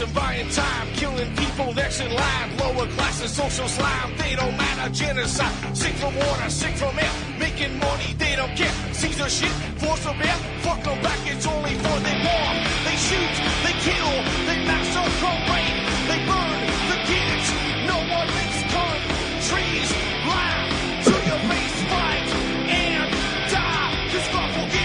and buying time, killing people next in line. Lower classes, social slime, they don't matter. Genocide, sick from water, sick from air. Making money, they don't care. Caesar shit, force of air. Fuck them back, it's only for they war. They shoot, they kill, they massacre, rape, they burn the kids. No one makes countries lie to your face, fight and die. Cause God will give.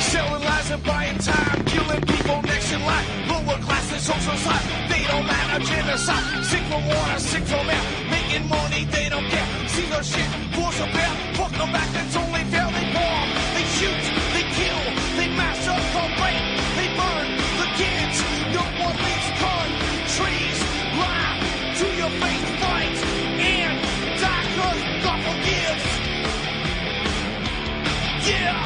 Selling lies and buying time, killing people next in line. Lower classes, social side, they don't matter. Genocide, sick from water, sick from air. Making money, they don't care. See their shit, force of air. Fuck them back, that's only fair. They bomb, they shoot, they kill, they massacre, rape, they burn the kids. No one leaves countries lie to your face, fight and die. Cause God forgives. Yeah.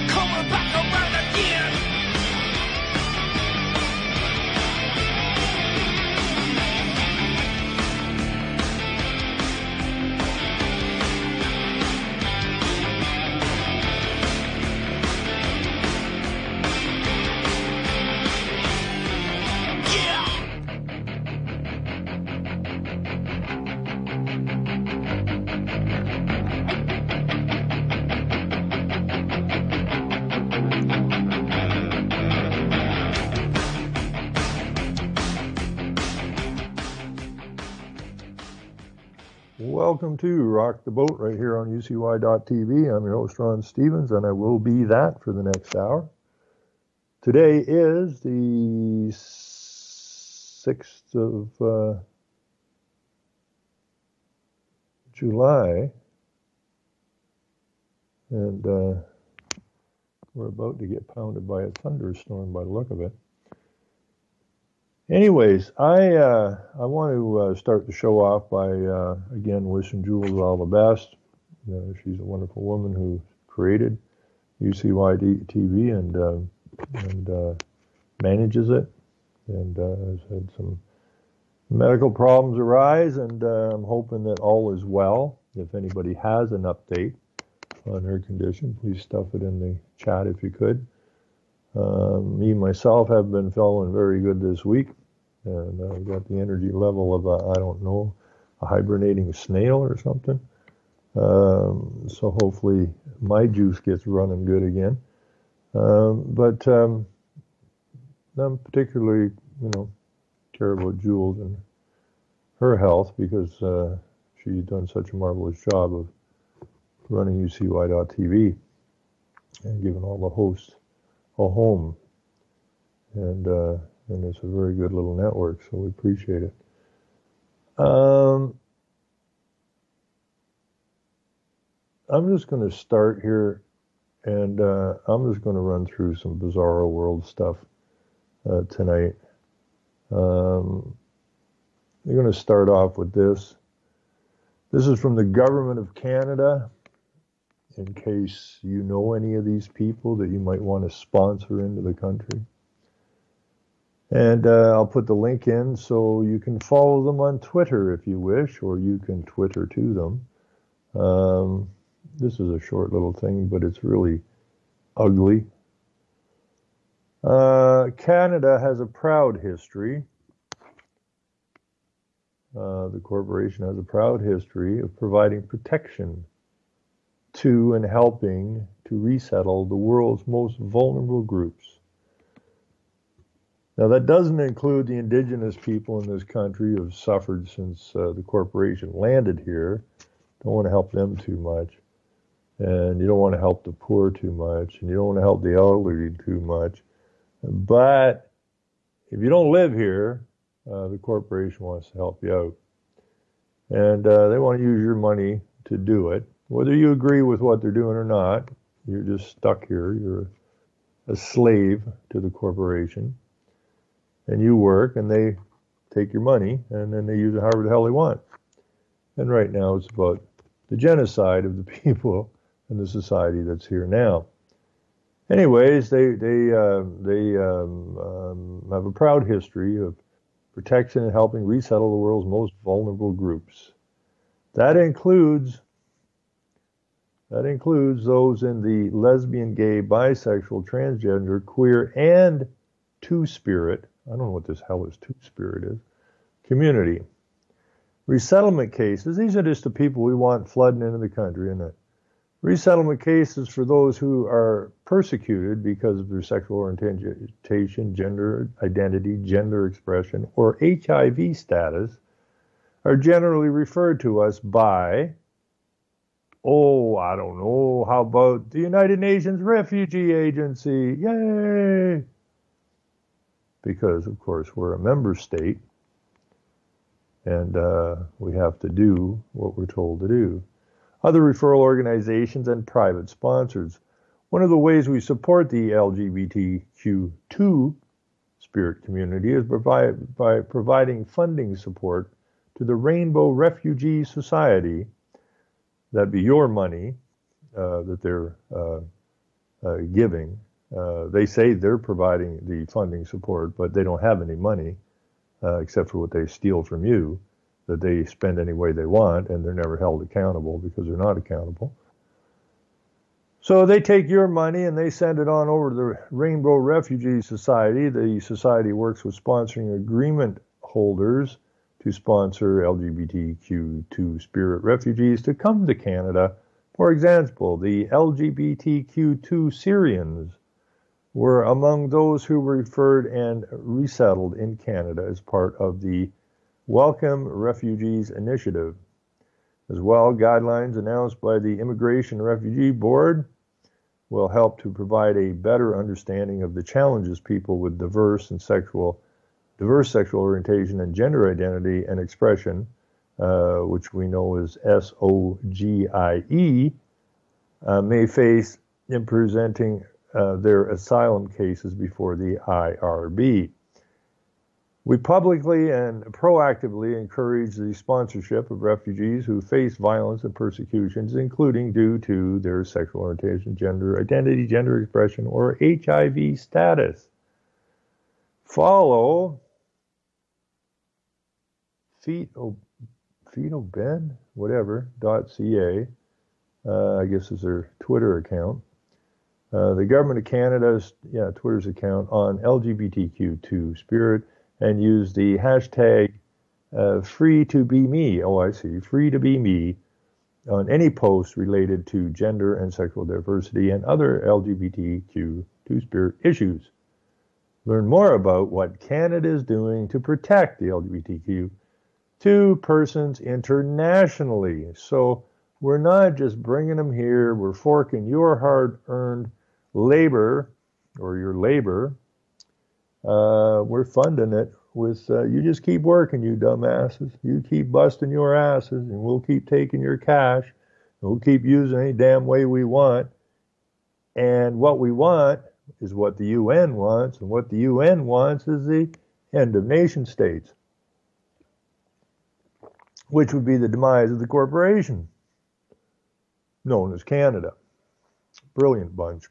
Coming back around again. Welcome to Rock the Boat right here on UCY.tv. I'm your host, Ron Stevens, and I will be that for the next hour. Today is the 6th of July, and we're about to get pounded by a thunderstorm by the look of it. Anyways, I want to start the show off by, again, wishing Jules all the best. She's a wonderful woman who created UCY-TV and manages it, and has had some medical problems arise, and I'm hoping that all is well. If anybody has an update on her condition, please stuff it in the chat if you could. Me, myself, have been feeling very good this week, and I've got the energy level of, I don't know, a hibernating snail or something. So hopefully my juice gets running good again. But I'm particularly, care about Jules and her health because she's done such a marvelous job of running UCY.tv and giving all the hosts a home. And it's a very good little network, so we appreciate it. I'm just going to start here, and I'm just going to run through some Bizarro World stuff tonight. We're going to start off with this. This is from the Government of Canada, in case you know any of these people that you might want to sponsor into the country. And I'll put the link in so you can follow them on Twitter if you wish, or you can Twitter to them. This is a short little thing, but it's really ugly. Canada has a proud history. The corporation has a proud history of providing protection to and helping to resettle the world's most vulnerable groups. Now, that doesn't include the indigenous people in this country who have suffered since the corporation landed here. Don't want to help them too much. And you don't want to help the poor too much. And you don't want to help the elderly too much. But if you don't live here, the corporation wants to help you out. And they want to use your money to do it. Whether you agree with what they're doing or not, you're just stuck here. You're a slave to the corporation. And you work, and they take your money, and then they use it however the hell they want. And right now, it's about the genocide of the people and the society that's here now. Anyways, they have a proud history of protection and helping resettle the world's most vulnerable groups. That includes those in the lesbian, gay, bisexual, transgender, queer, and two-spirit, I don't know what this hell is two-spirit is, community. Resettlement cases, these are just the people we want flooding into the country, isn't it? Resettlement cases for those who are persecuted because of their sexual orientation, gender identity, gender expression, or HIV status are generally referred to us by, I don't know, how about the United Nations Refugee Agency? Yay! Because, of course, we're a member state, and we have to do what we're told to do. Other referral organizations and private sponsors. One of the ways we support the LGBTQ2 spirit community is by providing funding support to the Rainbow Refugee Society. That'd be your money that they're giving. They say they're providing the funding support, but they don't have any money except for what they steal from you, that they spend any way they want, and they're never held accountable because they're not accountable. So they take your money and they send it on over to the Rainbow Refugee Society. The society works with sponsoring agreement holders to sponsor LGBTQ2 spirit refugees to come to Canada. For example, the LGBTQ2 Syrians were among those who were referred and resettled in Canada as part of the Welcome Refugees Initiative. As well, guidelines announced by the Immigration and Refugee Board will help to provide a better understanding of the challenges people with diverse sexual orientation and gender identity and expression, which we know as SOGIE, may face in presenting their asylum cases before the IRB. We publicly and proactively encourage the sponsorship of refugees who face violence and persecutions, including due to their sexual orientation, gender identity, gender expression, or HIV status. Follow .ca, I guess is their Twitter account. The Government of Canada's Twitter's account on LGBTQ2 spirit, and use the hashtag free2be-me, free2be-me, on any post related to gender and sexual diversity and other LGBTQ2 spirit issues. Learn more about what Canada is doing to protect the LGBTQ2 persons internationally. So we're not just bringing them here, we're forking your hard-earned labor, or your labor. We're funding it with, you just keep working, you dumbasses. You keep busting your asses, and we'll keep taking your cash, and we'll keep using any damn way we want. And what we want is what the UN wants, and what the UN wants is the end of nation states, which would be the demise of the corporation known as Canada. Brilliant bunch.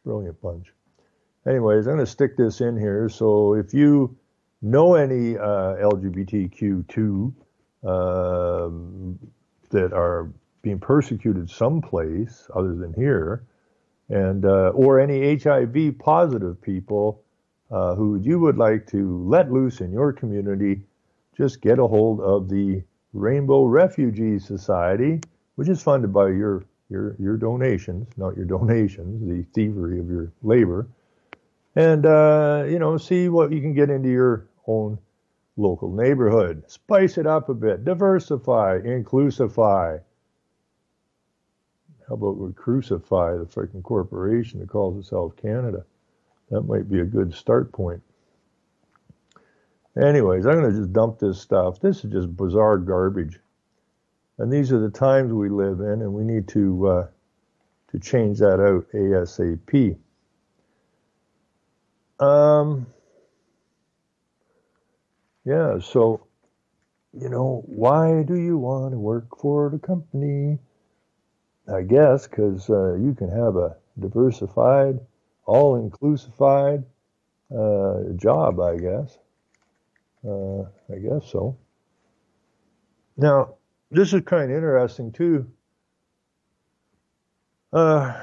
Anyways, I'm going to stick this in here. So if you know any LGBTQ2 that are being persecuted someplace other than here, and or any HIV positive people who you would like to let loose in your community, just get a hold of the Rainbow Refugee Society, which is funded by your donations, not your donations, the thievery of your labor. And, see what you can get into your own local neighborhood. Spice it up a bit. Diversify. Inclusify. How about we crucify the freaking corporation that calls itself Canada? That might be a good start point. Anyways, I'm going to just dump this stuff. This is just bizarre garbage. And these are the times we live in, and we need to change that out ASAP. So, why do you want to work for the company? I guess because you can have a diversified, all-inclusified job, I guess. I guess so. Now, this is kind of interesting too. I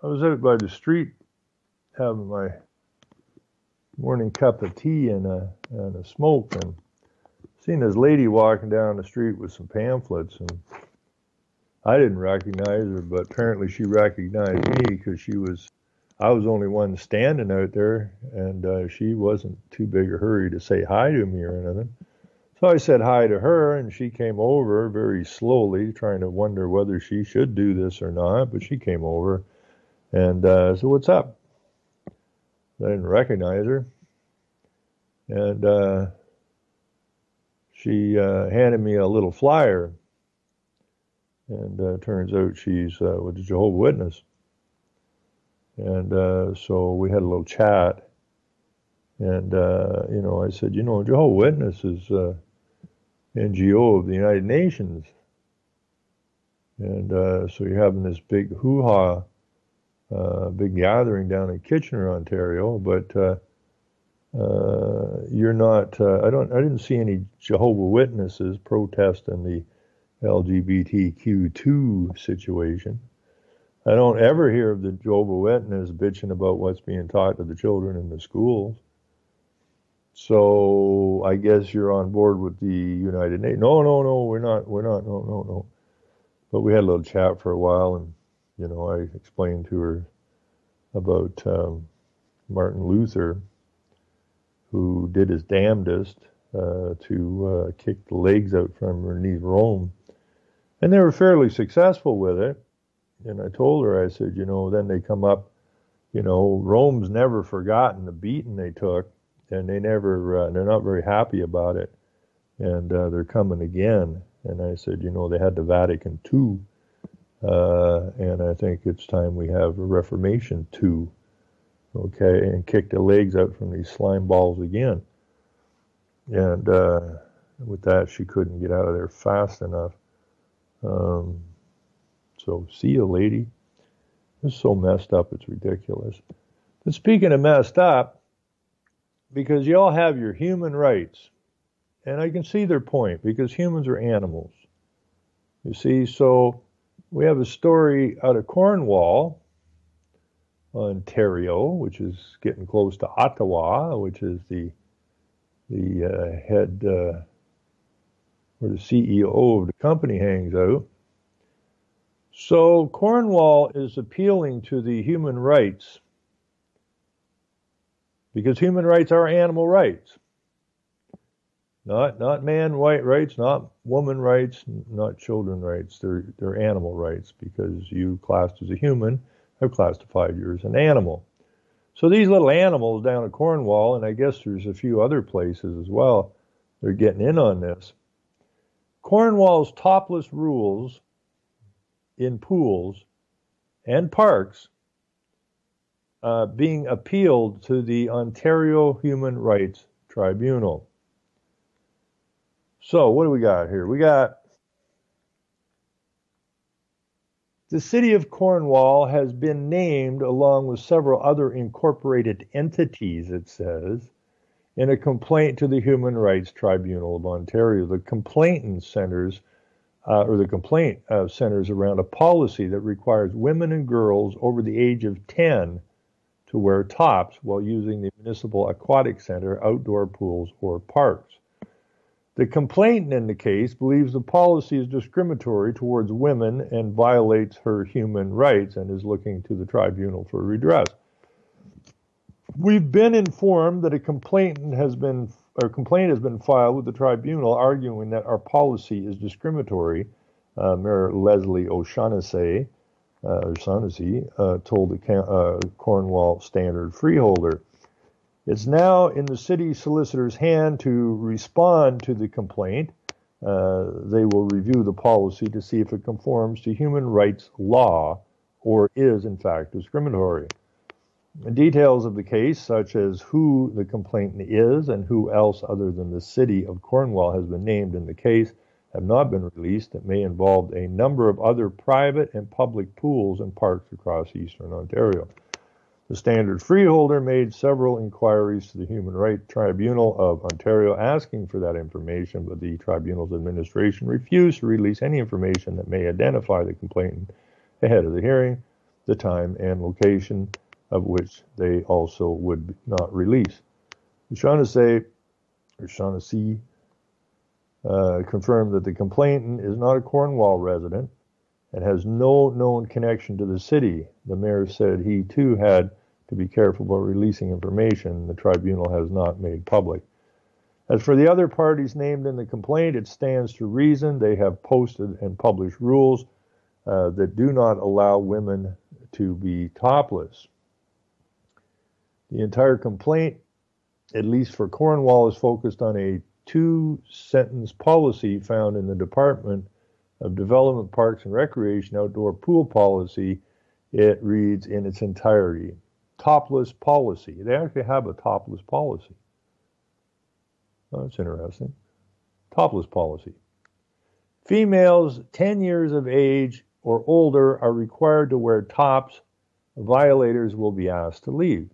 was out by the street having my morning cup of tea and a smoke, and seen this lady walking down the street with some pamphlets, and I didn't recognize her, but apparently she recognized me because I was the only one standing out there, and she wasn't too big a hurry to say hi to me or anything. So I said hi to her, and she came over very slowly, trying to wonder whether she should do this or not, but she came over, and said, "What's up?" I didn't recognize her, and she handed me a little flyer, and turns out she's with the Jehovah's Witness. And so we had a little chat, and I said, Jehovah's Witness is NGO of the United Nations, and so you're having this big hoo-ha, big gathering down in Kitchener, Ontario, but you're not. I didn't see any Jehovah's Witnesses protesting the LGBTQ2 situation. I don't ever hear of the Jehovah's Witness bitching about what's being taught to the children in the schools. So I guess you're on board with the United Nations. No, we're not, no. But we had a little chat for a while, and, I explained to her about Martin Luther, who did his damnedest to kick the legs out from underneath Rome. And they were fairly successful with it. And I told her, I said, then they come up, Rome's never forgotten the beating they took, and they're not very happy about it. And they're coming again. And I said, they had the Vatican II, and I think it's time we have a Reformation II, okay, and kick the legs out from these slime balls again. And with that, she couldn't get out of there fast enough. So see you, lady. It's so messed up, it's ridiculous. But speaking of messed up, because you all have your human rights, and I can see their point, because humans are animals. You see, so we have a story out of Cornwall, Ontario, which is getting close to Ottawa, which is the head where the CEO of the company hangs out. So Cornwall is appealing to the human rights, because human rights are animal rights. Not man white rights, not woman rights, not children rights. They're animal rights, because you classed as a human have classified you as an animal. So these little animals down at Cornwall, and I guess there's a few other places as well, they're getting in on this. Cornwall's topless rules in pools and parks being appealed to the Ontario Human Rights Tribunal. So what do we got here? We got the city of Cornwall has been named, along with several other incorporated entities, it says, in a complaint to the Human Rights Tribunal of Ontario. The complaint centers around a policy that requires women and girls over the age of 10 to wear tops while using the municipal aquatic center, outdoor pools, or parks. The complainant in the case believes the policy is discriminatory towards women and violates her human rights, and is looking to the tribunal for redress. We've been informed that a complaint has been filed with the tribunal arguing that our policy is discriminatory. Mayor Leslie O'Shaughnessy told the Cornwall Standard freeholder. It's now in the city solicitor's hand to respond to the complaint. They will review the policy to see if it conforms to human rights law or is, in fact, discriminatory. The details of the case, such as who the complainant is and who else other than the city of Cornwall has been named in the case, have not been released. It may involve a number of other private and public pools and parks across eastern Ontario. The Standard Freeholder made several inquiries to the Human Rights Tribunal of Ontario asking for that information, but the tribunal's administration refused to release any information that may identify the complainant ahead of the hearing, the time and location of which they also would not release. O'Shaughnessy confirmed that the complainant is not a Cornwall resident and has no known connection to the city. The mayor said he too had to be careful about releasing information the tribunal has not made public. As for the other parties named in the complaint, it stands to reason they have posted and published rules that do not allow women to be topless. The entire complaint, at least for Cornwall, is focused on a two-sentence policy found in the Department of Development, Parks and Recreation outdoor pool policy. It reads in its entirety, topless policy. They actually have a topless policy. Oh, that's interesting. Topless policy. Females 10 years of age or older are required to wear tops. Violators will be asked to leave.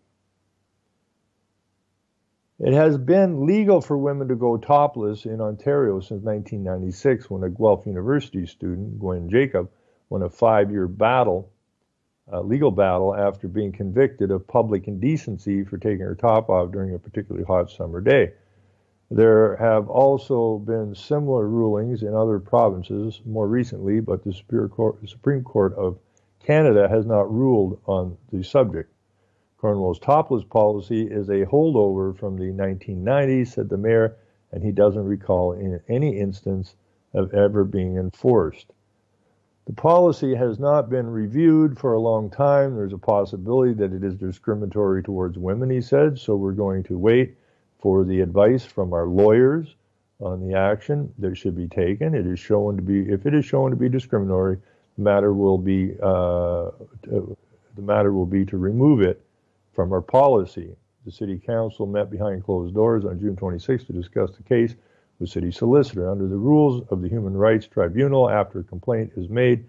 It has been legal for women to go topless in Ontario since 1996 when a Guelph University student, Gwen Jacob, won a 5-year legal battle after being convicted of public indecency for taking her top off during a particularly hot summer day. There have also been similar rulings in other provinces more recently, but the Supreme Court of Canada has not ruled on the subject. Cornwall's topless policy is a holdover from the 1990s, said the mayor, and he doesn't recall in any instance of ever being enforced. The policy has not been reviewed for a long time. There's a possibility that it is discriminatory towards women, he said, so we're going to wait for the advice from our lawyers on the action that should be taken. If it is shown to be discriminatory, the matter will be to remove it from our policy. The City Council met behind closed doors on June 26 to discuss the case with City Solicitor. Under the rules of the Human Rights Tribunal, after a complaint is made,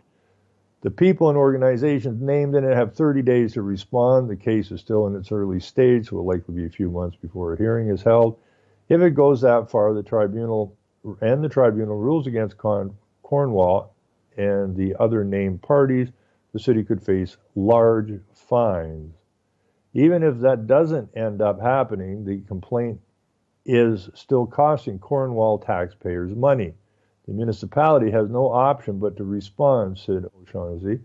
the people and organizations named in it have 30 days to respond. The case is still in its early stage, so it will likely be a few months before a hearing is held. If it goes that far, the tribunal rules against Cornwall and the other named parties, the city could face large fines. Even if that doesn't end up happening, the complaint is still costing Cornwall taxpayers money. The municipality has no option but to respond, said O'Shaughnessy,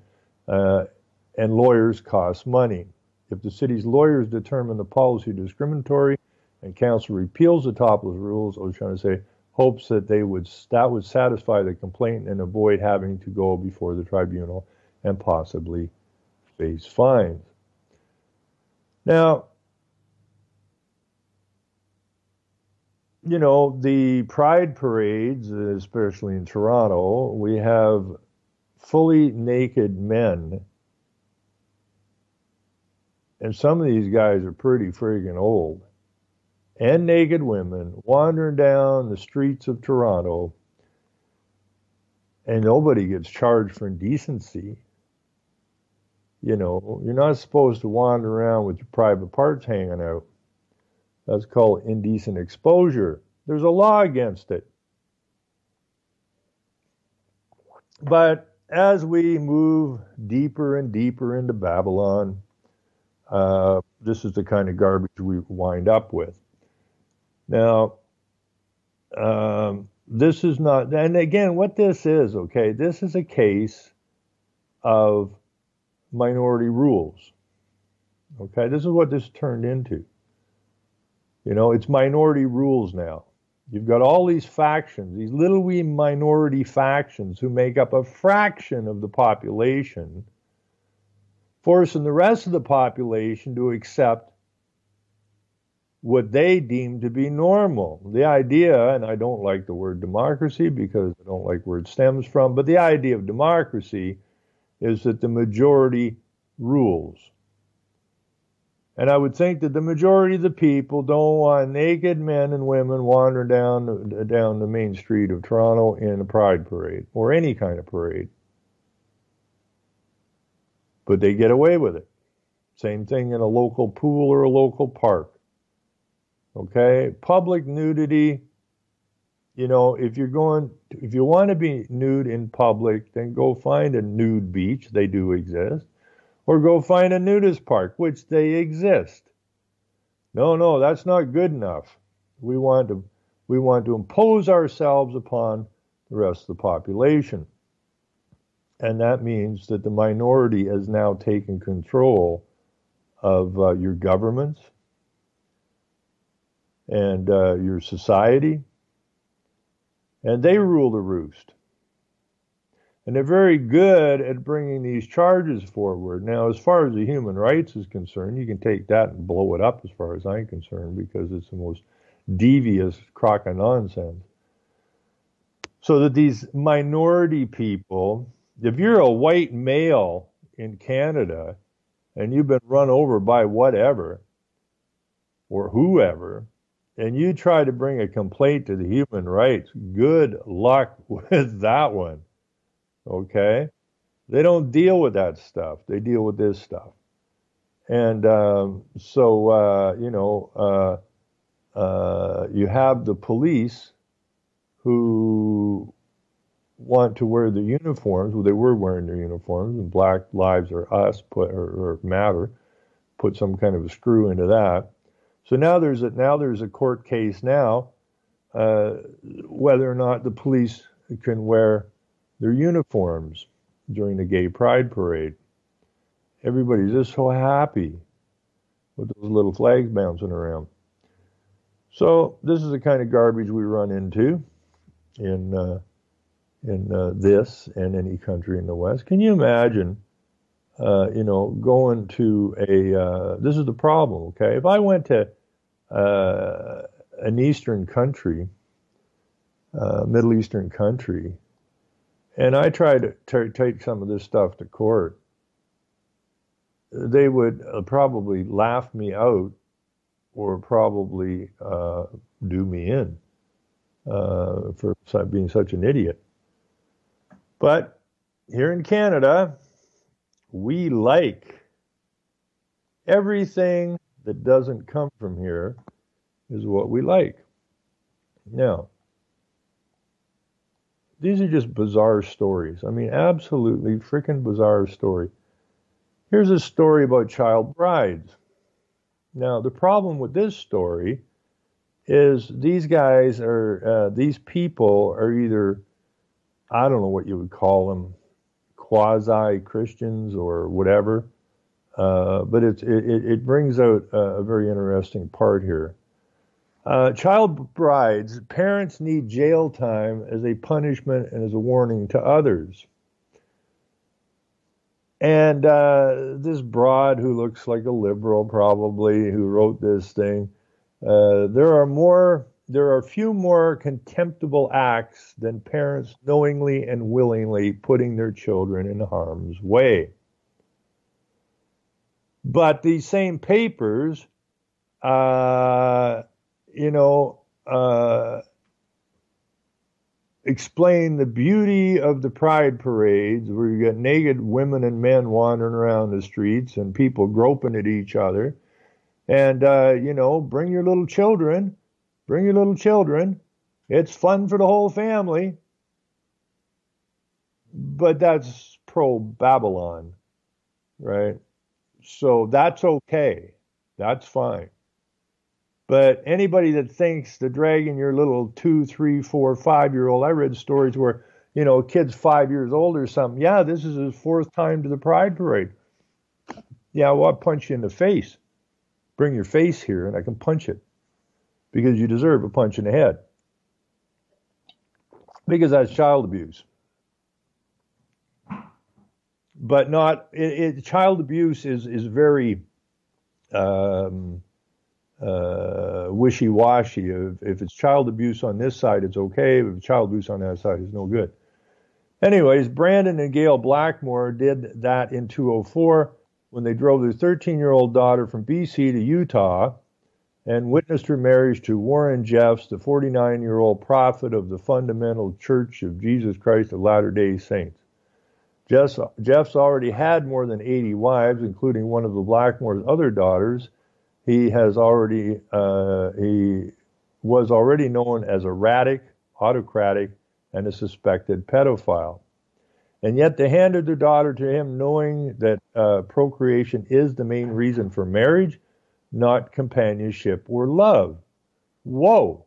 and lawyers cost money. If the city's lawyers determine the policy discriminatory and council repeals the topless rules, O'Shaughnessy hopes that that would satisfy the complainant and avoid having to go before the tribunal and possibly face fines. Now, you know, the pride parades, especially in Toronto, we have fully naked men. And some of these guys are pretty friggin' old. And naked women wandering down the streets of Toronto. And nobody gets charged for indecency. You know, you're not supposed to wander around with your private parts hanging out. That's called indecent exposure. There's a law against it. But as we move deeper and deeper into Babylon, this is the kind of garbage we wind up with. Now, this is not, and again, what this is, okay, this is a case of minority rules. Okay, this is what this turned into. You know, it's minority rules now. You've got all these factions, these little wee minority factions who make up a fraction of the population, forcing the rest of the population to accept what they deem to be normal. The idea, and I don't like the word democracy because I don't like where it stems from, but the idea of democracy is that the majority rules. And I would think that the majority of the people don't want naked men and women wandering down the main street of Toronto in a pride parade or any kind of parade. But they get away with it. Same thing in a local pool or a local park. Okay? Public nudity, if you want to be nude in public, then go find a nude beach. They do exist. Or go find a nudist park, which they exist. No, that's not good enough. We want to impose ourselves upon the rest of the population. And that means that the minority has now taken control of your governments and your society, and they rule the roost. And they're very good at bringing these charges forward. Now, as far as the human rights is concerned, you can take that and blow it up as far as I'm concerned, because it's the most devious crock of nonsense. So that these minority people, if you're a white male in Canada and you've been run over by whatever or whoever, and you try to bring a complaint to the human rights, good luck with that one. Okay? They don't deal with that stuff. They deal with this stuff. And you have the police who want to wear the uniforms. Well, they were wearing their uniforms, and Black Lives or Us or Matter put some kind of a screw into that. So now there's a court case now whether or not the police can wear their uniforms during the gay pride parade. Everybody's just so happy with those little flags bouncing around. So this is the kind of garbage we run into in this and any country in the West. Can you imagine, going to this is the problem, okay? If I went to an Eastern country, Middle Eastern country, and I tried to take some of this stuff to court, they would probably laugh me out or probably do me in for being such an idiot. But here in Canada, we like everything that doesn't come from here is what we like. Now, these are just bizarre stories. I mean, absolutely freaking bizarre story. Here's a story about child brides. Now, the problem with this story is these people are either, I don't know what you would call them, quasi-Christians or whatever, but it brings out a very interesting part here. Child brides, parents need jail time as a punishment and as a warning to others. And this broad who looks like a liberal probably, who wrote this thing, there are few more contemptible acts than parents knowingly and willingly putting their children in harm's way. But these same papers, explain the beauty of the pride parades where you got naked women and men wandering around the streets and people groping at each other. And, bring your little children. It's fun for the whole family. But that's pro-Babylon, right? So that's okay. That's fine. But anybody that thinks that dragging your little 2, 3, 4, 5-year-old, I read stories where, a kid's 5 years old or something. Yeah, this is his 4th time to the Pride Parade. Yeah, well, I'll punch you in the face. Bring your face here and I can punch it. Because you deserve a punch in the head. Because that's child abuse. But not, child abuse is very wishy-washy. If it's child abuse on this side, it's okay. If it's child abuse on that side, it's no good. Anyways, Brandon and Gail Blackmore did that in 2004 when they drove their 13-year-old daughter from BC to Utah and witnessed her marriage to Warren Jeffs, the 49-year-old prophet of the Fundamental Church of Jesus Christ of Latter-day Saints. Jeff's already had more than 80 wives, including one of the Blackmore's other daughters. He was already known as erratic, autocratic, and a suspected pedophile. And yet they handed their daughter to him knowing that procreation is the main reason for marriage, not companionship or love. Whoa.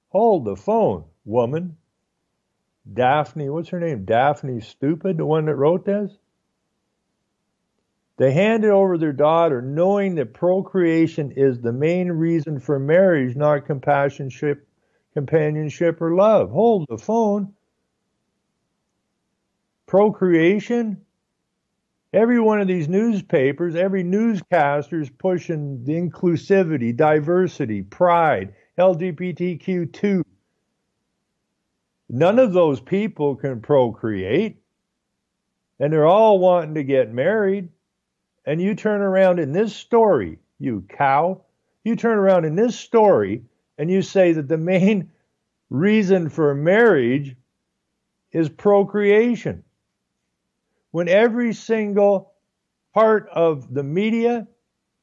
Hold the phone, woman. Daphne, what's her name? Daphne Stupid, the one that wrote this? They handed over their daughter knowing that procreation is the main reason for marriage, not companionship or love. Hold the phone. Procreation? Every one of these newspapers, every newscaster is pushing the inclusivity, diversity, pride, LGBTQ2. None of those people can procreate, and they're all wanting to get married. And you turn around in this story, you cow, you turn around in this story and you say that the main reason for marriage is procreation. When every single part of the media,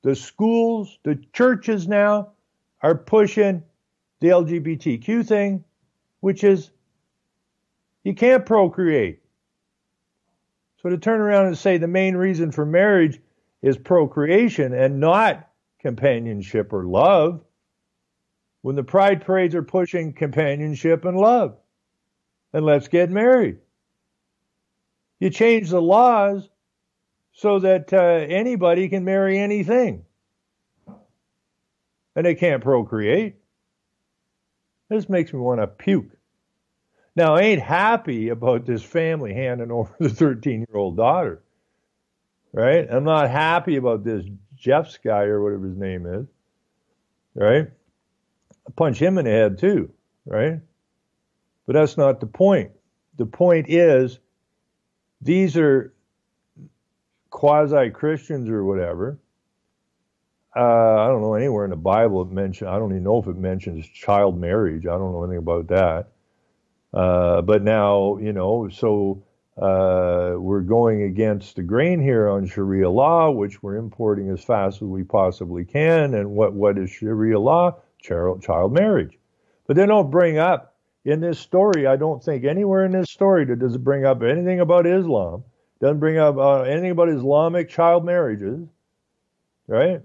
the schools, the churches now are pushing the LGBTQ thing, which is you can't procreate. So to turn around and say the main reason for marriage is procreation and not companionship or love, when the pride parades are pushing companionship and love, and let's get married. You change the laws so that anybody can marry anything, and they can't procreate. This makes me want to puke. Now, I ain't happy about this family handing over the 13-year-old daughter, right? I'm not happy about this Jeff's guy or whatever his name is, right? I punch him in the head too, right? But that's not the point. The point is, these are quasi-Christians or whatever. I don't know anywhere in the Bible it mentions, I don't even know if it mentions child marriage. I don't know anything about that. But now, so we're going against the grain here on Sharia law, which we're importing as fast as we possibly can. And what is Sharia law? Child marriage. But they don't bring up in this story, I don't think anywhere in this story does it bring up anything about Islam. Doesn't bring up anything about Islamic child marriages, right?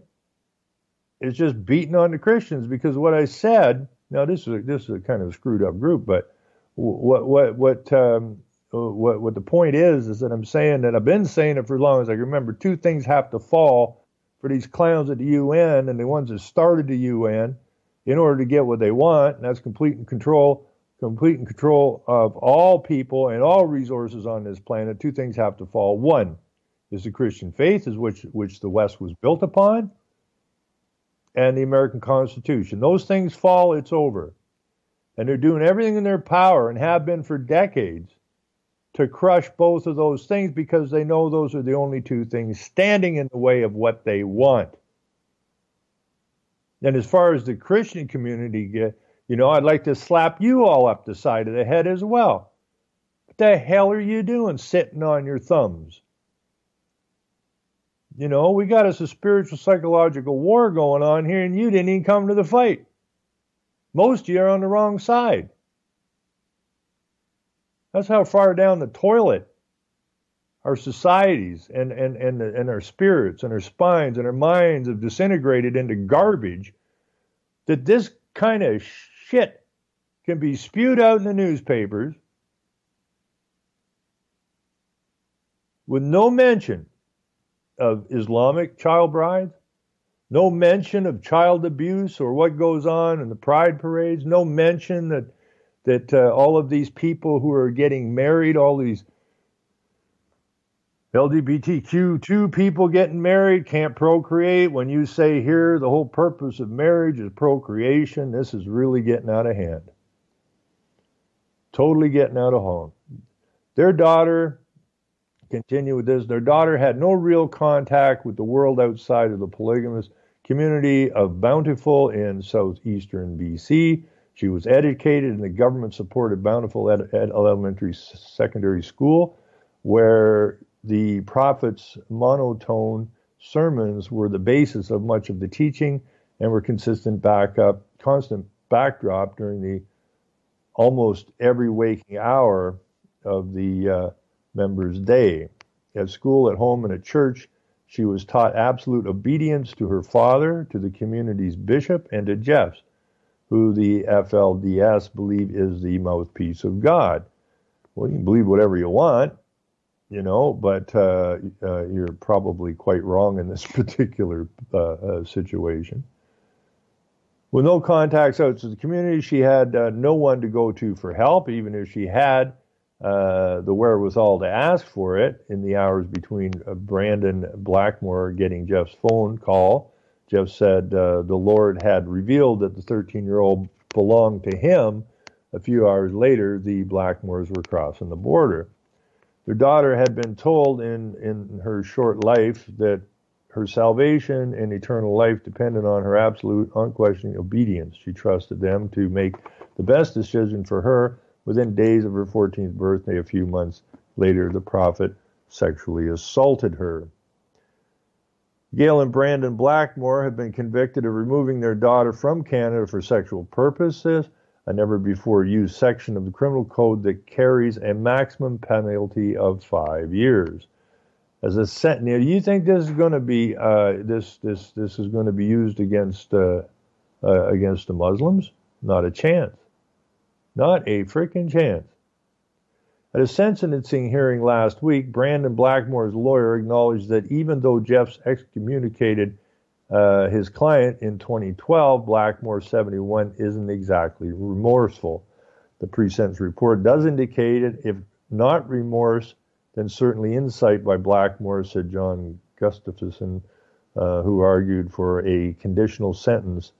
It's just beating on the Christians because what I said. Now this is a kind of screwed up group, but what the point is that I'm saying that I've been saying it for as long as I can remember. Two things have to fall for these clowns at the UN and the ones that started the UN in order to get what they want, and that's complete control of all people and all resources on this planet. Two things have to fall. One is the Christian faith, is which the West was built upon, and the American Constitution. Those things fall, it's over. And they're doing everything in their power and have been for decades to crush both of those things because they know those are the only two things standing in the way of what they want. And as far as the Christian community, I'd like to slap you all up the side of the head as well. What the hell are you doing sitting on your thumbs? We got us a spiritual psychological war going on here and you didn't even come to the fight. Most of you are on the wrong side. That's how far down the toilet our societies and our spirits and our spines and our minds have disintegrated into garbage, that this kind of shit can be spewed out in the newspapers with no mention of Islamic child brides, no mention of child abuse or what goes on in the pride parades, no mention that all of these people who are getting married, all these LGBTQ2 people getting married can't procreate. When you say here the whole purpose of marriage is procreation, this is really getting out of hand. Totally getting out of hand. Their daughter, continue with this, their daughter had no real contact with the world outside of the polygamous community of Bountiful in southeastern BC. She was educated in the government-supported Bountiful Elementary Secondary School, where the prophet's monotone sermons were the basis of much of the teaching and were constant backdrop during the almost every waking hour of the member's day. At school, at home, and at church, she was taught absolute obedience to her father, to the community's bishop, and to Jeffs, who the FLDS believe is the mouthpiece of God. Well, you can believe whatever you want, but you're probably quite wrong in this particular situation. With no contacts out to the community, she had no one to go to for help, even if she had the wherewithal to ask for it in the hours between Brandon Blackmore getting Jeff's phone call. Jeff said the Lord had revealed that the 13-year-old belonged to him. A few hours later, the Blackmores were crossing the border. Their daughter had been told in her short life that her salvation and eternal life depended on her absolute, unquestioning obedience. She trusted them to make the best decision for her. Within days of her 14th birthday, a few months later, the prophet sexually assaulted her. Gail and Brandon Blackmore have been convicted of removing their daughter from Canada for sexual purposes, a never-before-used section of the criminal code that carries a maximum penalty of 5 years. As a sentence, now, do you think this is going to be this is going to be used against the Muslims? Not a chance. Not a freaking chance. At a sentencing hearing last week, Brandon Blackmore's lawyer acknowledged that even though Jeffs excommunicated his client in 2012, Blackmore, 71, isn't exactly remorseful. The pre-sentence report does indicate it, if not remorse, then certainly insight by Blackmore, said John Gustafson, who argued for a conditional sentence,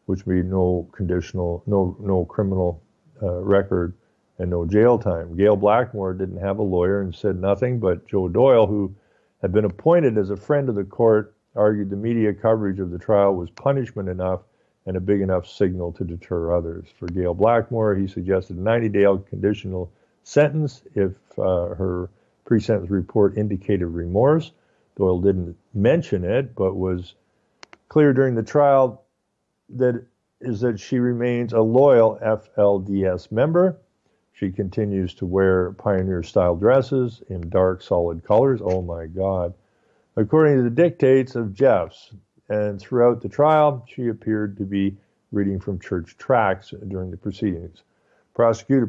which made no criminal record and no jail time. Gail Blackmore didn't have a lawyer and said nothing, but Joe Doyle, who had been appointed as a friend of the court, argued the media coverage of the trial was punishment enough and a big enough signal to deter others. For Gail Blackmore, he suggested a 90-day conditional sentence if her pre-sentence report indicated remorse. Doyle didn't mention it, but was clear during the trial that she remains a loyal FLDS member. She continues to wear pioneer-style dresses in dark, solid colors. Oh, my God. According to the dictates of Jeffs, and throughout the trial, she appeared to be reading from church tracts during the proceedings. Prosecutor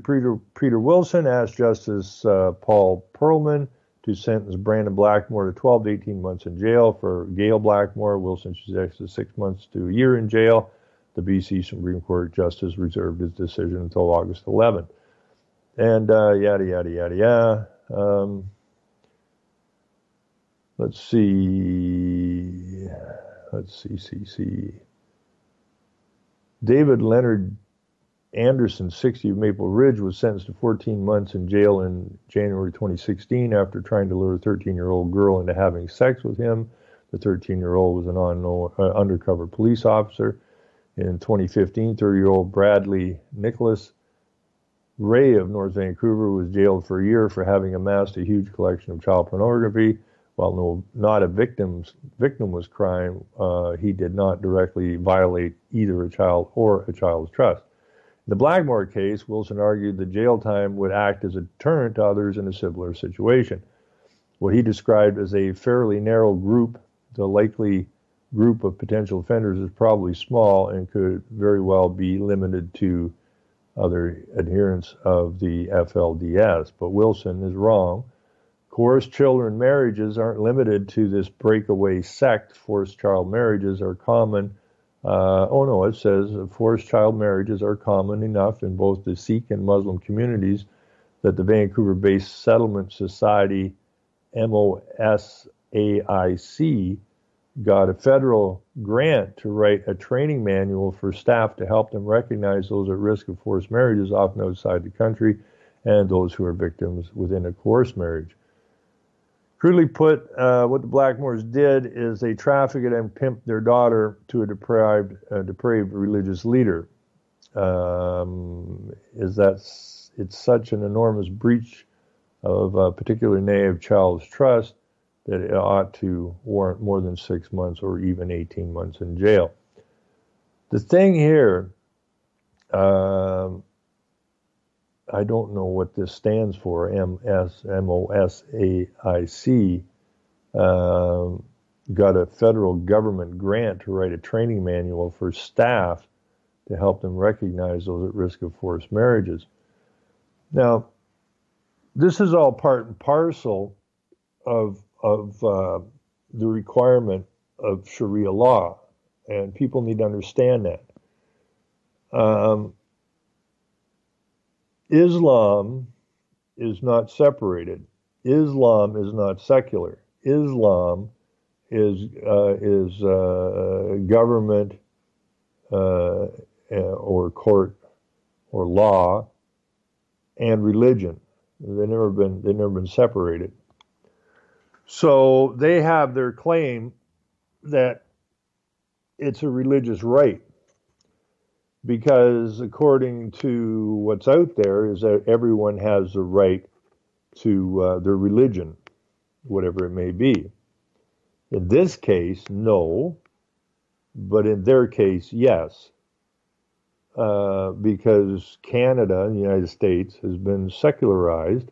Peter Wilson asked Justice Paul Perlman to sentence Brandon Blackmore to 12 to 18 months in jail. For Gail Blackmore, Wilson suggested 6 months to a year in jail. The BC Supreme Court Justice reserved his decision until August 11th. And yada, yada, yada, yada. Let's see. David Leonard Anderson, 60, of Maple Ridge, was sentenced to 14 months in jail in January 2016 after trying to lure a 13-year-old girl into having sex with him. The 13-year-old was an undercover police officer. In 2015, 30-year-old Bradley Nicholas Ray of North Vancouver was jailed for a year for having amassed a huge collection of child pornography. While not a victim was crying, he did not directly violate either a child or a child's trust. In the Blackmore case, Wilson argued that jail time would act as a deterrent to others in a similar situation. What he described as a fairly narrow group, the likely group of potential offenders is probably small and could very well be limited to other adherents of the FLDS. But Wilson is wrong. Coerced children marriages aren't limited to this breakaway sect. Forced child marriages are common. It says forced child marriages are common enough in both the Sikh and Muslim communities that the Vancouver-based Settlement Society, MOSAIC, got a federal grant to write a training manual for staff to help them recognize those at risk of forced marriages, often outside the country, and those who are victims within a coerced marriage. Crudely put, what the Blackmores did is they trafficked and pimped their daughter to a depraved religious leader. It's such an enormous breach of a particular name, Charles Trust, that it ought to warrant more than 6 months or even 18 months in jail. The thing here, I don't know what this stands for, MOSAIC, got a federal government grant to write a training manual for staff to help them recognize those at risk of forced marriages. Now, this is all part and parcel of the requirement of Sharia law, and people need to understand that. Islam is not separated. Islam is not secular. Islam is government or court or law and religion. They've never been separated. So they have their claim that it's a religious right, because according to what's out there is that everyone has the right to their religion, whatever it may be. In this case, no, but in their case, yes, because Canada and the United States has been secularized.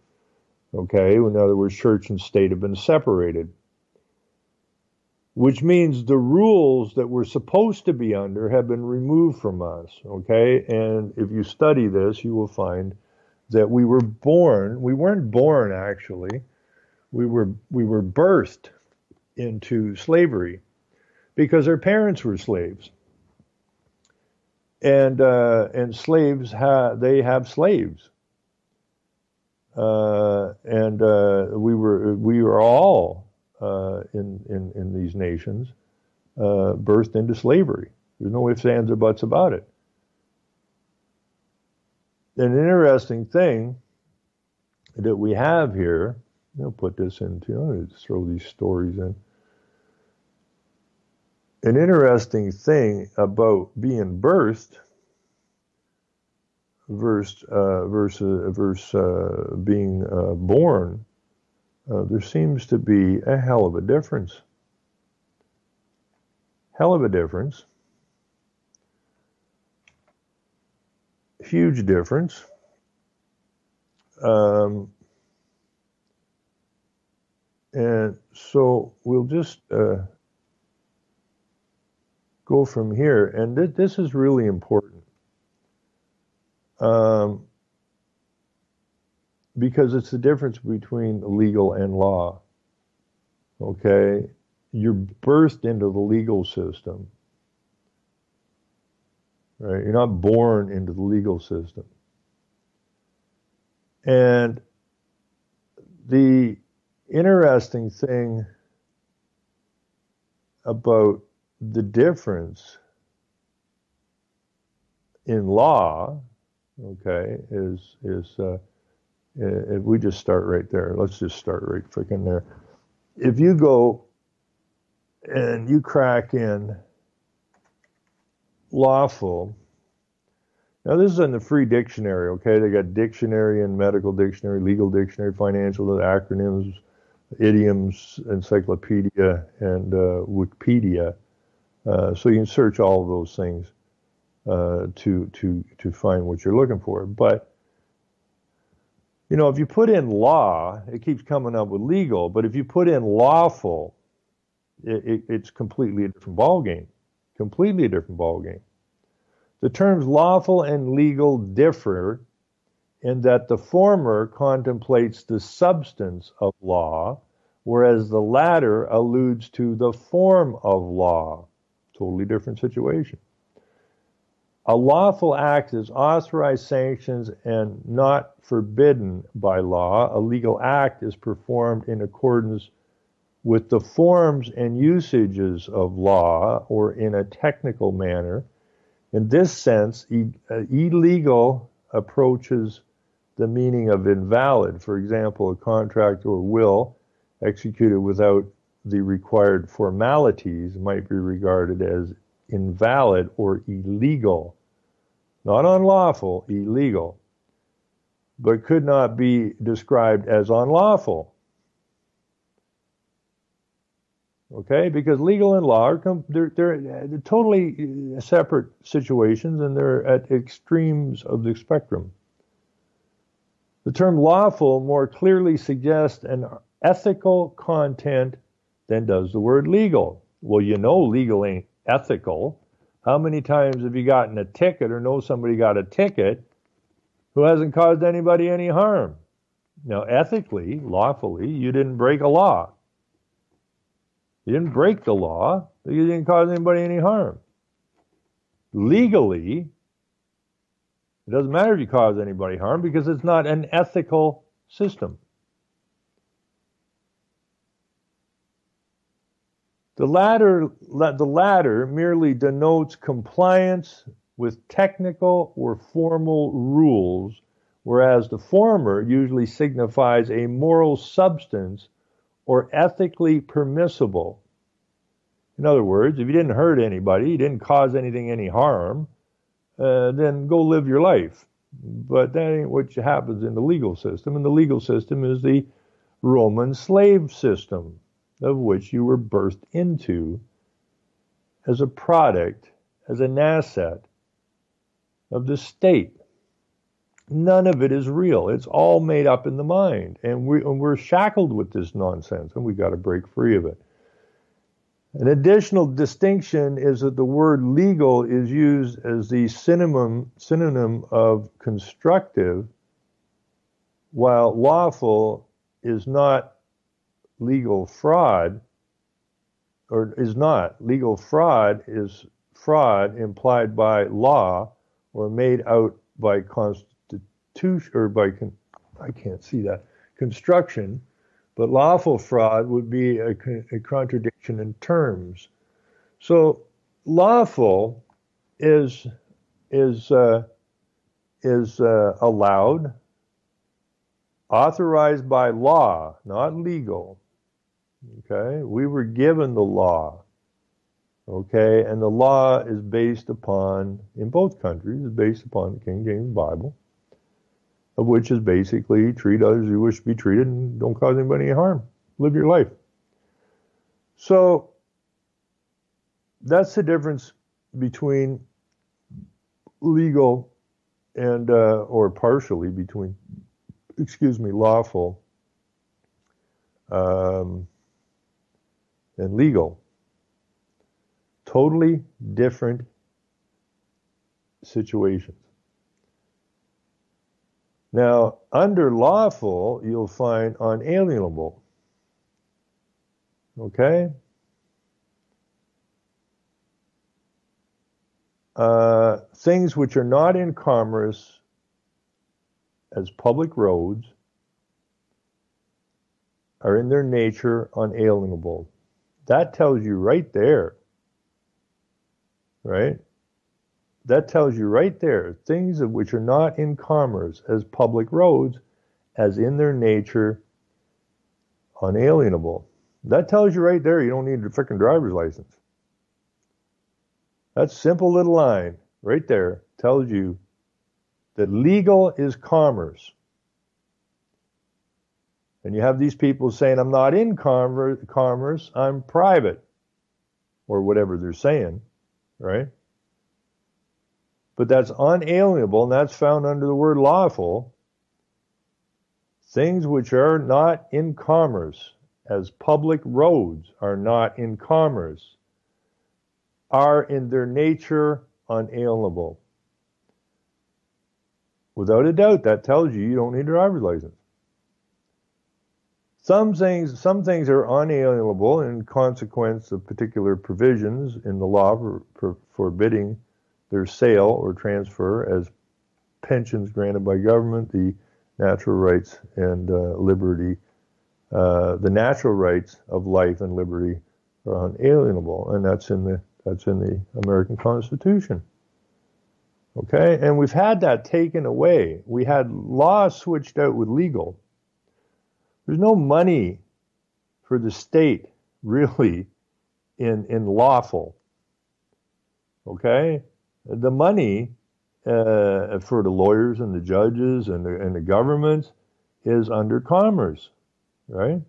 Okay, in other words, church and state have been separated, which means the rules that we're supposed to be under have been removed from us. Okay, and if you study this, you will find that we weren't born actually, we were birthed into slavery because our parents were slaves, and slaves have slaves. We were all in these nations birthed into slavery. There's no ifs, ands, or buts about it. An interesting thing that we have here, I'll put this into, I'm going to throw these stories in. An interesting thing about being birthed versus being born, there seems to be a hell of a difference. Hell of a difference. Huge difference. And so we'll just go from here. And this is really important. Because it's the difference between legal and law. Okay? You're birthed into the legal system. Right? You're not born into the legal system. And the interesting thing about the difference in law, okay, is if we just start right there. Let's just start right freaking there. If you go and you crack in lawful, now this is in the free dictionary, okay? They got dictionary and medical dictionary, legal dictionary, financial, acronyms, idioms, encyclopedia, and Wikipedia. So you can search all of those things to find what you're looking for. But you know, if you put in law, it keeps coming up with legal. But if you put in lawful, it's completely a different ballgame. Completely a different ballgame. The terms lawful and legal differ in that the former contemplates the substance of law, whereas the latter alludes to the form of law. Totally different situation. A lawful act is authorized, sanctions, and not forbidden by law. A legal act is performed in accordance with the forms and usages of law, or in a technical manner. In this sense, illegal approaches the meaning of invalid. For example, a contract or will executed without the required formalities might be regarded as invalid or illegal. Not unlawful, illegal. but could not be described as unlawful. Okay, because legal and law are they're totally separate situations, and they're at extremes of the spectrum. The term lawful more clearly suggests an ethical content than does the word legal. Well, you know legal ain't ethical. How many times have you gotten a ticket or know somebody got a ticket who hasn't caused anybody any harm? Now, ethically, lawfully, you didn't break a law. You didn't break the law, but you didn't cause anybody any harm. Legally, it doesn't matter if you cause anybody harm because it's not an ethical system. The latter merely denotes compliance with technical or formal rules, whereas the former usually signifies a moral substance or ethically permissible. In other words, if you didn't hurt anybody, you didn't cause anything any harm, then go live your life. But that ain't what happens in the legal system. And the legal system is the Roman slave system, of which you were birthed into as a product, as an asset of the state. None of it is real. It's all made up in the mind. And we're shackled with this nonsense, and we've got to break free of it. An additional distinction is that the word legal is used as the synonym of constructive, while lawful is not legal fraud, or is not. Legal fraud is fraud implied by law or made out by constitution, or by, I can't see that, construction, but lawful fraud would be a contradiction in terms. So lawful is allowed, authorized by law, not legal. Okay, we were given the law. Okay, and the law is based upon, in both countries, is based upon the King James Bible, of which is basically treat others as you wish to be treated and don't cause anybody any harm. Live your life. So that's the difference between legal and, or partially between, lawful and legal. Totally different situations. Now, under lawful, you'll find unalienable. Okay? Things which are not in commerce as public roads are in their nature unalienable. That tells you right there, right? That tells you right there, things of which are not in commerce as public roads, as in their nature, unalienable. That tells you right there you don't need a freaking driver's license. That simple little line right there tells you that legal is commerce. And you have these people saying, I'm not in commerce, I'm private, or whatever they're saying, right? But that's unalienable, and that's found under the word lawful. Things which are not in commerce, as public roads are not in commerce, are in their nature unalienable. Without a doubt, that tells you you don't need a driver's license. Some things are unalienable in consequence of particular provisions in the law forbidding their sale or transfer, as pensions granted by government, the natural rights and liberty, the natural rights of life and liberty are unalienable, and that's in the American Constitution. Okay, and we've had that taken away. We had law switched out with legal. There's no money for the state really in lawful. Okay, the money for the lawyers and the judges and the governments is under commerce, right?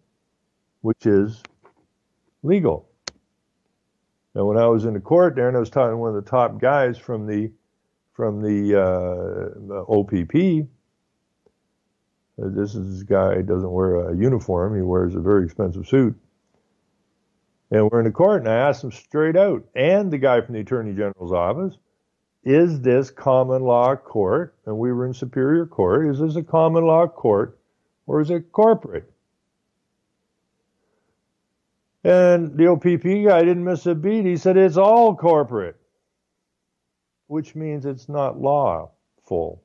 Which is legal. Now, when I was in the court there, and I was talking to one of the top guys from the OPP, this guy doesn't wear a uniform; he wears a very expensive suit. And we're in the court, and I asked him straight out, and the guy from the Attorney General's office, is this common law court? And we were in Superior Court. Is this a common law court, or is it corporate? And the OPP guy didn't miss a beat. He said it's all corporate, which means it's not lawful.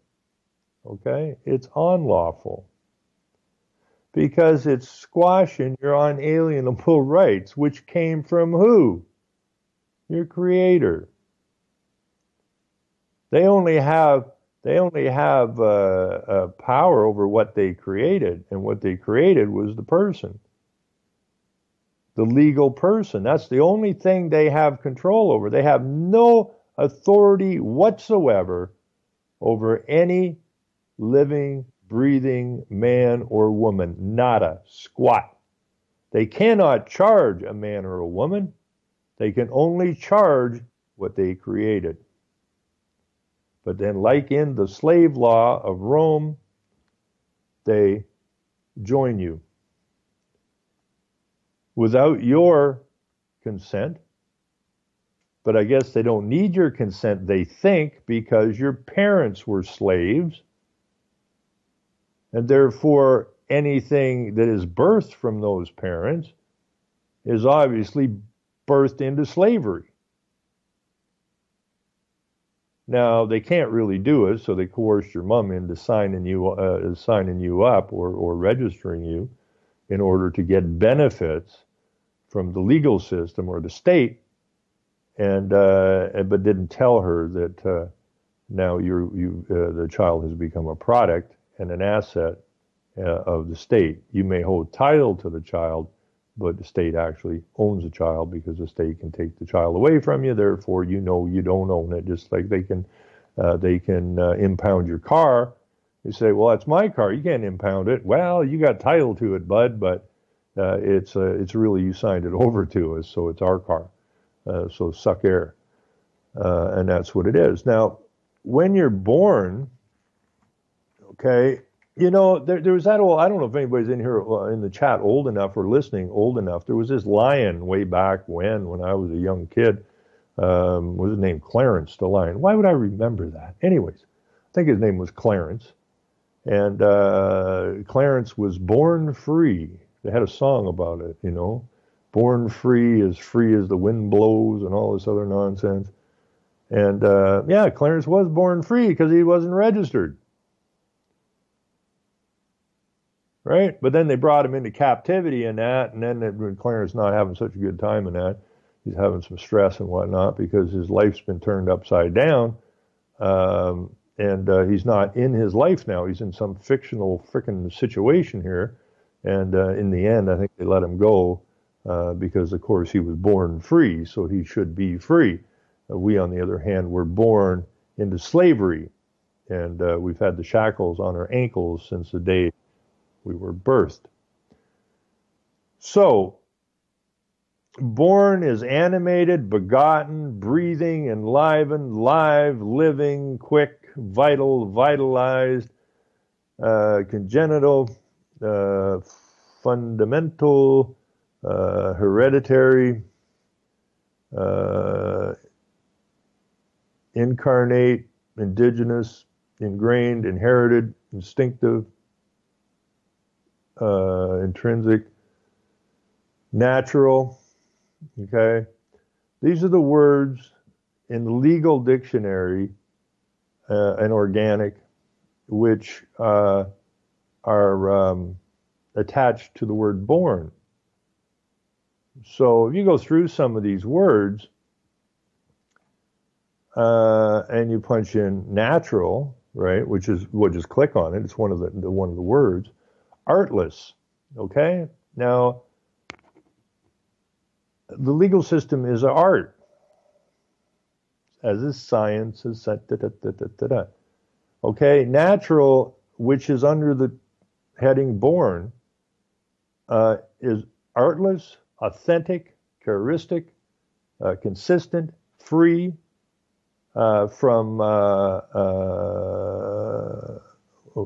Okay? It's unlawful. Because it's squashing your unalienable rights, which came from who? Your creator. They only have power over what they created, and what they created was the person, the legal person. That's the only thing they have control over. They have no authority whatsoever over any living, breathing man or woman. Nada. Squat. They cannot charge a man or a woman. They can only charge what they created. But then, like in the slave law of Rome, they join you without your consent. But I guess they don't need your consent, they think, because your parents were slaves. And therefore, anything that is birthed from those parents is obviously birthed into slavery. Now, they can't really do it, so they coerce your mom into signing you up or registering you in order to get benefits from the legal system or the state, and but didn't tell her that now the child has become a product and an asset of the state. You may hold title to the child, but the state actually owns the child, because the state can take the child away from you. Therefore, you don't own it. Just like they can impound your car. You say, well, that's my car. You can't impound it. Well, you got title to it, bud, but it's really, you signed it over to us, so it's our car. So suck air. And that's what it is. Now, when you're born, okay, there was that old, I don't know if anybody's in here in the chat old enough or listening old enough. There was this lion way back when I was a young kid. Was his name Clarence the Lion? Why would I remember that? Anyways, I think his name was Clarence. And Clarence was born free. They had a song about it, born free as the wind blows and all this other nonsense. And Clarence was born free because he wasn't registered. Right? But then they brought him into captivity and that, and then Clarence not having such a good time in that. He's having some stress and whatnot because his life's been turned upside down. And he's not in his life now. He's in some fictional frickin' situation here. And in the end, I think they let him go because, of course, he was born free, so he should be free. We, on the other hand, were born into slavery. And we've had the shackles on our ankles since the day we were birthed. So, born is animated, begotten, breathing, enlivened, live, living, quick, vital, vitalized, congenital, fundamental, hereditary, incarnate, indigenous, ingrained, inherited, instinctive, intrinsic, natural. Okay, these are the words in the legal dictionary, and organic, which are attached to the word born. So if you go through some of these words and you punch in natural, right, which is, we'll just click on it. It's one of the words. Artless. Okay, now the legal system is an art. as is science, as okay, natural, which is under the heading born, is artless, authentic, charismatic, consistent, free from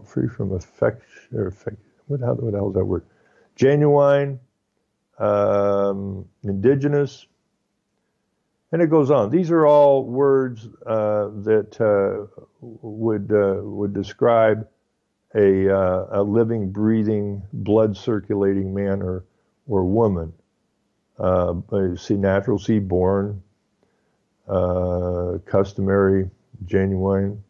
free from affection. What the hell is that word? Genuine, indigenous, and it goes on. These are all words that would describe a living, breathing, blood circulating man or woman. See natural, see born, customary, genuine,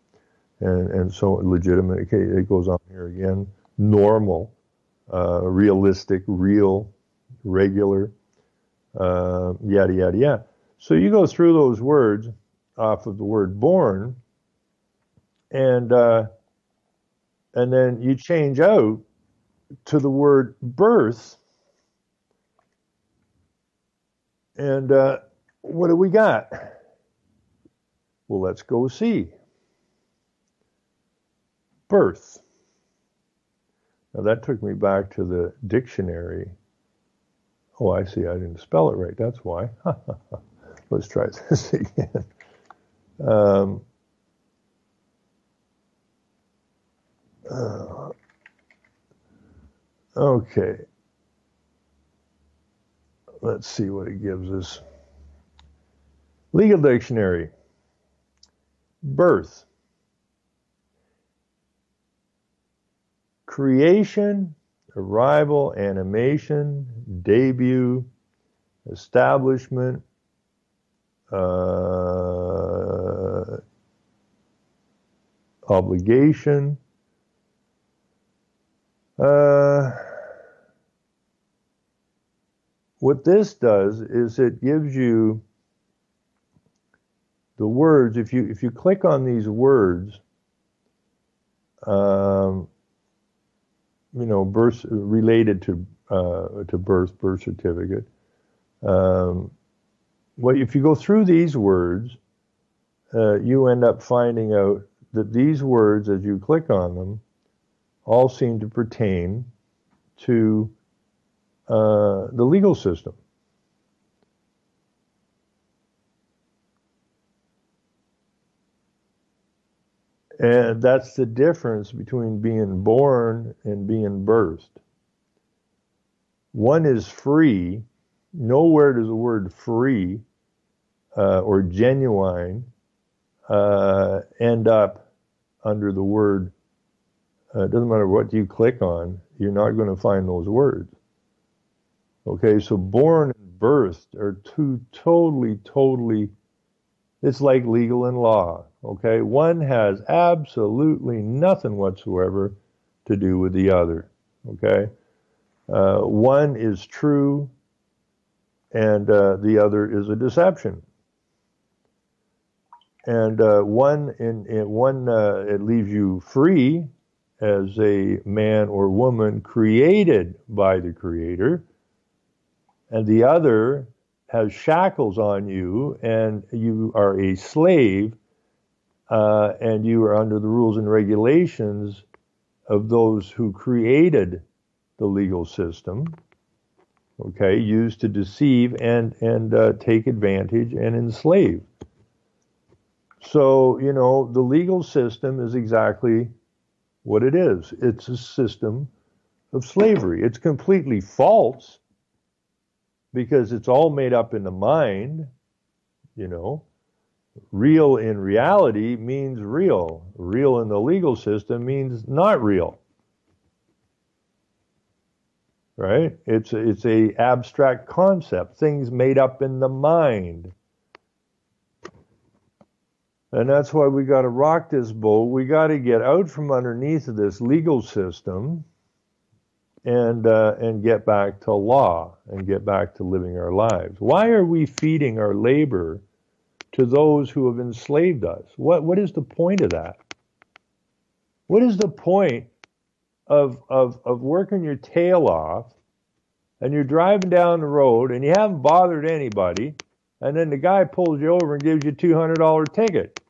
and so legitimate. Okay, it goes on here again. Normal, realistic, real, regular, yada yada yada. So you go through those words off of the word born, and then you change out to the word birth, and what do we got? Well, let's go see. Birth. Now that took me back to the dictionary. Oh, I see, I didn't spell it right, that's why. Let's try this again. Okay. Let's see what it gives us. Legal dictionary. Birth. Creation, arrival, animation, debut, establishment, obligation, what this does is it gives you the words. If you click on these words, birth related to birth certificate. If you go through these words, you end up finding out that these words, as you click on them, all seem to pertain to the legal system. And that's the difference between being born and being birthed. One is free. Nowhere does the word free or genuine end up under the word. It doesn't matter what you click on, you're not going to find those words. Okay, so born and birthed are two totally, it's like legal and law. Okay, one has absolutely nothing whatsoever to do with the other. Okay, one is true, and the other is a deception. And one it leaves you free as a man or woman created by the Creator, and the other has shackles on you, and you are a slave. And you are under the rules and regulations of those who created the legal system, okay, used to deceive and take advantage and enslave. So, the legal system is exactly what it is. It's a system of slavery. It's completely false because it's all made up in the mind, Real in reality means real. Real in the legal system means not real. Right? It's a abstract concept, things made up in the mind. And that's why we got to rock this boat. We got to get out from underneath of this legal system and get back to law and get back to living our lives. Why are we feeding our labor to those who have enslaved us? What is the point of that? What is the point of working your tail off and you're driving down the road and you haven't bothered anybody and then the guy pulls you over and gives you a $200 ticket.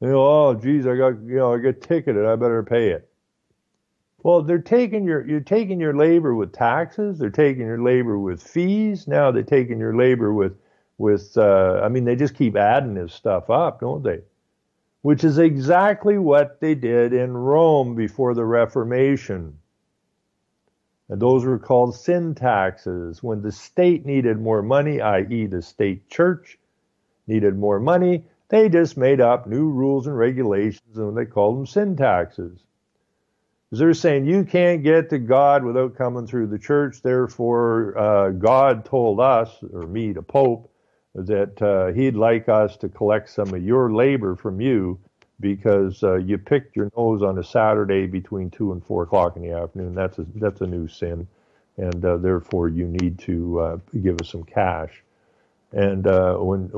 Oh, geez, I got ticketed. I better pay it. Well, you're taking your labor with taxes. They're taking your labor with fees. Now they're taking your labor with they just keep adding this stuff up, don't they? Which is exactly what they did in Rome before the Reformation. And those were called sin taxes. When the state needed more money, i.e. the state church needed more money, they just made up new rules and regulations, and they called them sin taxes. They're saying you can't get to God without coming through the church. Therefore, God told us, or me, the Pope, that he'd like us to collect some of your labor from you because you picked your nose on a Saturday between 2 and 4 o'clock in the afternoon. That's a new sin, and therefore you need to give us some cash. And when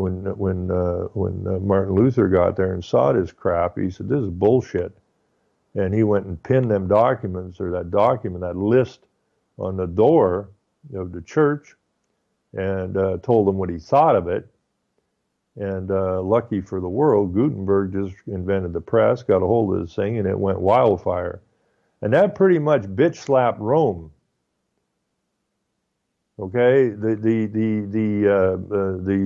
Martin Luther got there and saw this crap, he said, "This is bullshit." And he went and pinned them documents, or that list on the door of the church, and told them what he thought of it. And lucky for the world, Gutenberg just invented the press, got a hold of this thing, and it went wildfire. And that pretty much bitch slapped Rome. Okay, the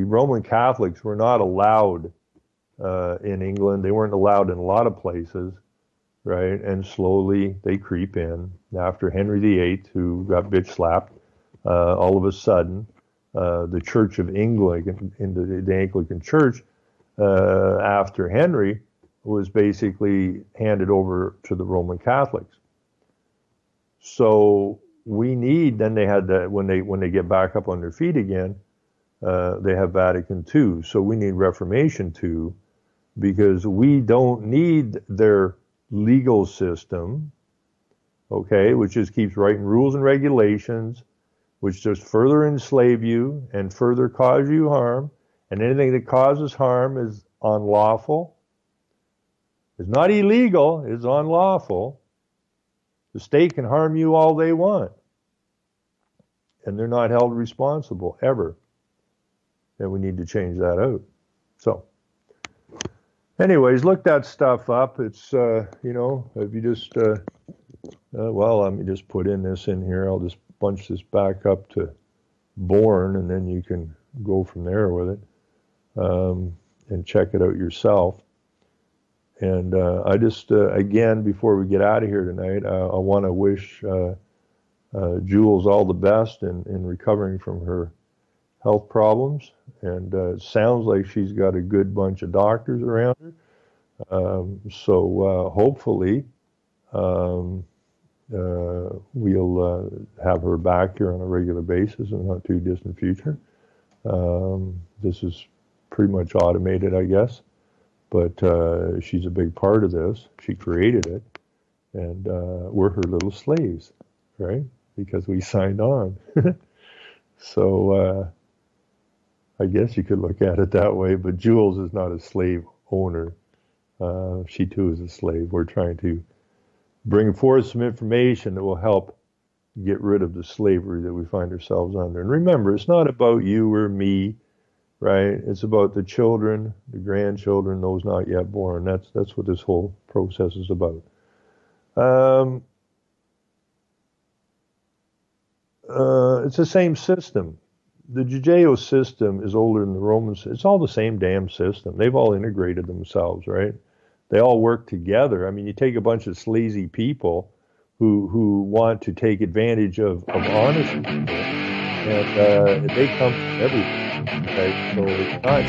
Roman Catholics were not allowed in England. They weren't allowed in a lot of places. Right, and slowly they creep in. After Henry VIII, who got bitch slapped, all of a sudden, the Church of England, in the Anglican Church, after Henry, was basically handed over to the Roman Catholics. So we need. Then they had that when they get back up on their feet again, they have Vatican II. So we need Reformation II, because we don't need their legal system, okay, which just keeps writing rules and regulations, which just further enslave you and further cause you harm. And anything that causes harm is unlawful. It's not illegal, it's unlawful. The state can harm you all they want, and they're not held responsible ever. And we need to change that out. So anyways, look that stuff up. It's, if you just, let me just put this in here. I'll just bunch this back up to Born, and then you can go from there with it and check it out yourself. And I just, again, before we get out of here tonight, I want to wish Jules all the best in recovering from her health problems, and it sounds like she's got a good bunch of doctors around her. So hopefully we'll have her back here on a regular basis in the not too distant future. This is pretty much automated, I guess, but she's a big part of this. She created it, and we're her little slaves, right? Because we signed on. So I guess you could look at it that way, but Jules is not a slave owner. She too is a slave. We're trying to bring forth some information that will help get rid of the slavery that we find ourselves under. And remember, it's not about you or me, right? It's about the children, the grandchildren, those not yet born. That's what this whole process is about. It's the same system. The Judeo system is older than the Roman system. It's all the same damn system. They've all integrated themselves, right? They all work together. I mean, you take a bunch of sleazy people who want to take advantage of honest people, and they come from everything, right? So it's not.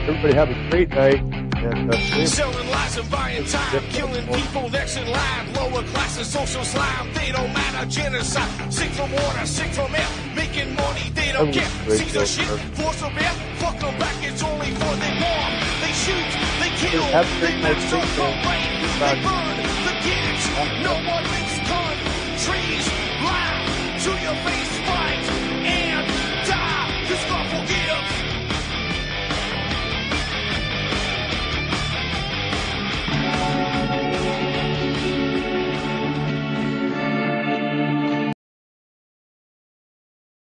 Everybody have a great night. And, selling lies and buying time, killing people next in line, lower class and social slime, they don't matter, genocide, sick from water, sick from air, making money, they don't care, censorship, force of air, fuck them back, it's only for they bomb, they shoot, they kill, they massacre, rape, they burn, the kids, no one makes gun, trees, lie to your face.